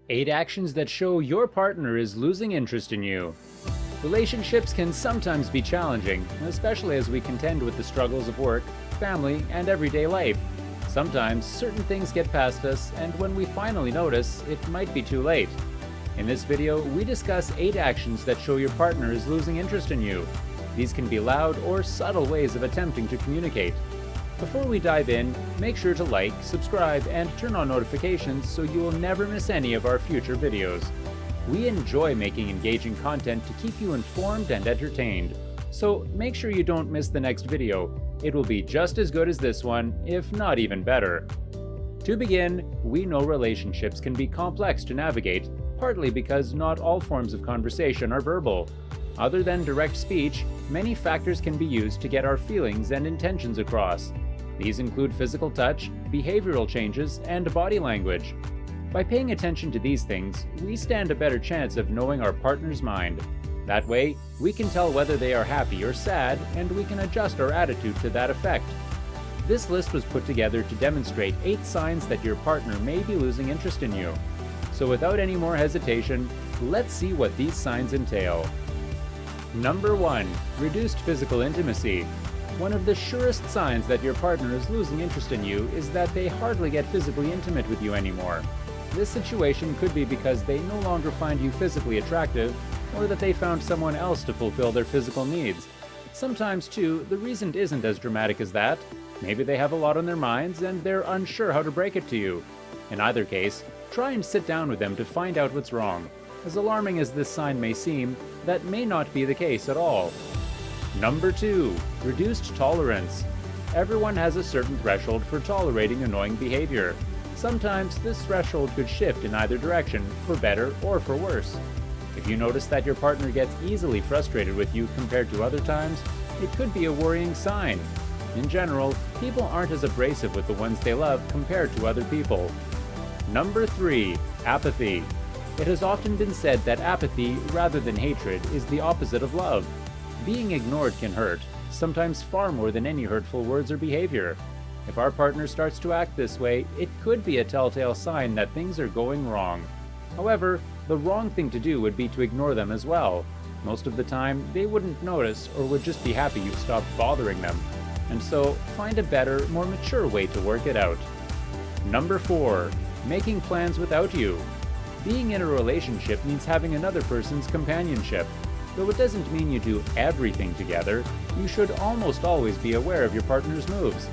8 actions that show your partner is losing interest in you. Relationships can sometimes be challenging, especially as we contend with the struggles of work, family, and everyday life. Sometimes certain things get past us, and when we finally notice, it might be too late. In this video, we discuss 8 actions that show your partner is losing interest in you. These can be loud or subtle ways of attempting to communicate. Before we dive in, make sure to like, subscribe, and turn on notifications so you will never miss any of our future videos. We enjoy making engaging content to keep you informed and entertained, so make sure you don't miss the next video. It will be just as good as this one, if not even better. To begin, we know relationships can be complex to navigate, partly because not all forms of conversation are verbal. Other than direct speech, many factors can be used to get our feelings and intentions across. These include physical touch, behavioral changes, and body language. By paying attention to these things, we stand a better chance of knowing our partner's mind. That way, we can tell whether they are happy or sad, and we can adjust our attitude to that effect. This list was put together to demonstrate 8 signs that your partner may be losing interest in you. So without any more hesitation, let's see what these signs entail. Number 1. Reduced physical intimacy. One of the surest signs that your partner is losing interest in you is that they hardly get physically intimate with you anymore. This situation could be because they no longer find you physically attractive, or that they found someone else to fulfill their physical needs. Sometimes, too, the reason isn't as dramatic as that. Maybe they have a lot on their minds and they're unsure how to break it to you. In either case, try and sit down with them to find out what's wrong. As alarming as this sign may seem, that may not be the case at all. Number 2. Reduced tolerance. Everyone has a certain threshold for tolerating annoying behavior. Sometimes this threshold could shift in either direction, for better or for worse. If you notice that your partner gets easily frustrated with you compared to other times, it could be a worrying sign. In general, people aren't as abrasive with the ones they love compared to other people. Number 3. Apathy. It has often been said that apathy, rather than hatred, is the opposite of love. Being ignored can hurt, sometimes far more than any hurtful words or behavior. If our partner starts to act this way, it could be a telltale sign that things are going wrong. However, the wrong thing to do would be to ignore them as well. Most of the time, they wouldn't notice or would just be happy you've stopped bothering them. And so, find a better, more mature way to work it out. Number 4. Making plans without you. Being in a relationship means having another person's companionship. Though it doesn't mean you do everything together, you should almost always be aware of your partner's moves.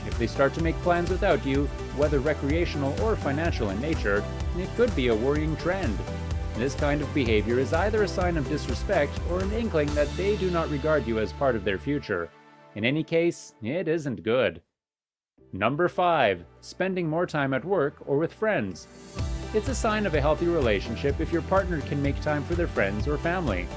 If they start to make plans without you, whether recreational or financial in nature, it could be a worrying trend. This kind of behavior is either a sign of disrespect or an inkling that they do not regard you as part of their future. In any case, it isn't good. Number 5. Spending more time at work or with friends. It's a sign of a healthy relationship if your partner can make time for their friends or family.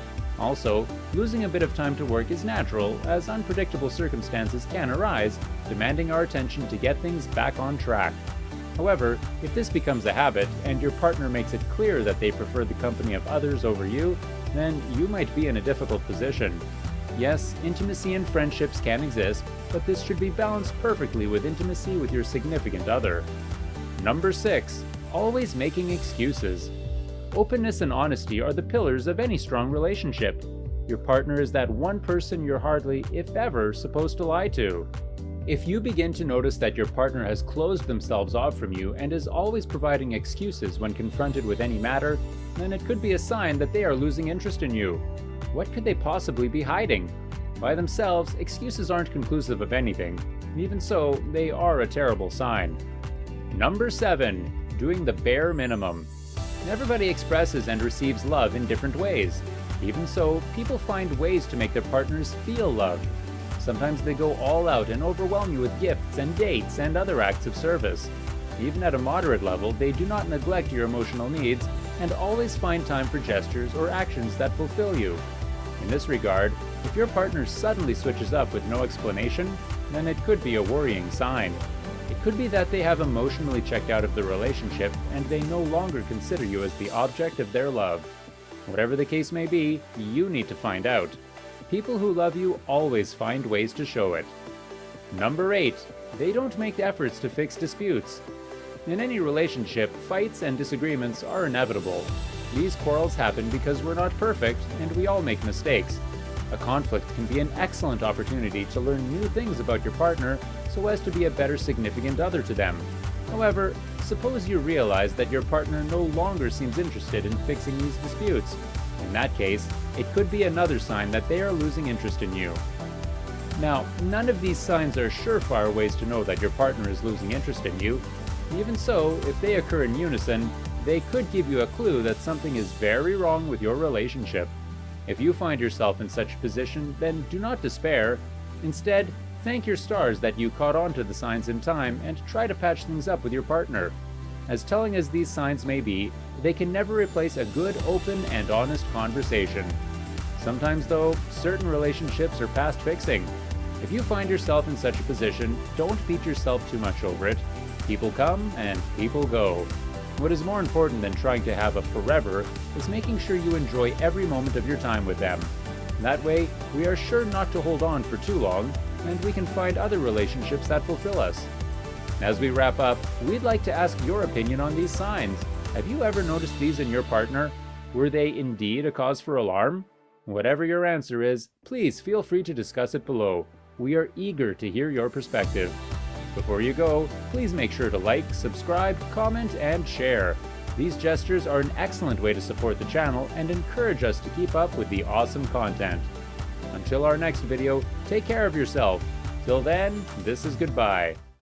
Also, losing a bit of time to work is natural, as unpredictable circumstances can arise, demanding our attention to get things back on track. However, if this becomes a habit, and your partner makes it clear that they prefer the company of others over you, then you might be in a difficult position. Yes, intimacy and friendships can exist, but this should be balanced perfectly with intimacy with your significant other. Number 6. Always making excuses. Openness and honesty are the pillars of any strong relationship. Your partner is that one person you're hardly, if ever, supposed to lie to. If you begin to notice that your partner has closed themselves off from you and is always providing excuses when confronted with any matter, then it could be a sign that they are losing interest in you. What could they possibly be hiding? By themselves, excuses aren't conclusive of anything. Even so, they are a terrible sign. Number 7. Doing the bare minimum. Everybody expresses and receives love in different ways. Even so, people find ways to make their partners feel loved. Sometimes they go all out and overwhelm you with gifts and dates and other acts of service. Even at a moderate level, they do not neglect your emotional needs and always find time for gestures or actions that fulfill you. In this regard, if your partner suddenly switches up with no explanation, then it could be a worrying sign. It could be that they have emotionally checked out of the relationship and they no longer consider you as the object of their love. Whatever the case may be, you need to find out. People who love you always find ways to show it. Number 8. They don't make efforts to fix disputes. In any relationship, fights and disagreements are inevitable. These quarrels happen because we're not perfect and we all make mistakes. A conflict can be an excellent opportunity to learn new things about your partner so as to be a better significant other to them. However, suppose you realize that your partner no longer seems interested in fixing these disputes. In that case, it could be another sign that they are losing interest in you. Now, none of these signs are surefire ways to know that your partner is losing interest in you. Even so, if they occur in unison, they could give you a clue that something is very wrong with your relationship. If you find yourself in such a position, then do not despair. Instead, thank your stars that you caught on to the signs in time and try to patch things up with your partner. As telling as these signs may be, they can never replace a good, open, and honest conversation. Sometimes, though, certain relationships are past fixing. If you find yourself in such a position, don't beat yourself too much over it. People come and people go. What is more important than trying to have a forever is making sure you enjoy every moment of your time with them. That way, we are sure not to hold on for too long, and we can find other relationships that fulfill us. As we wrap up, we'd like to ask your opinion on these signs. Have you ever noticed these in your partner? Were they indeed a cause for alarm? Whatever your answer is, please feel free to discuss it below. We are eager to hear your perspective. Before you go, please make sure to like, subscribe, comment, and share. These gestures are an excellent way to support the channel and encourage us to keep up with the awesome content. Until our next video, take care of yourself. Till then, this is goodbye.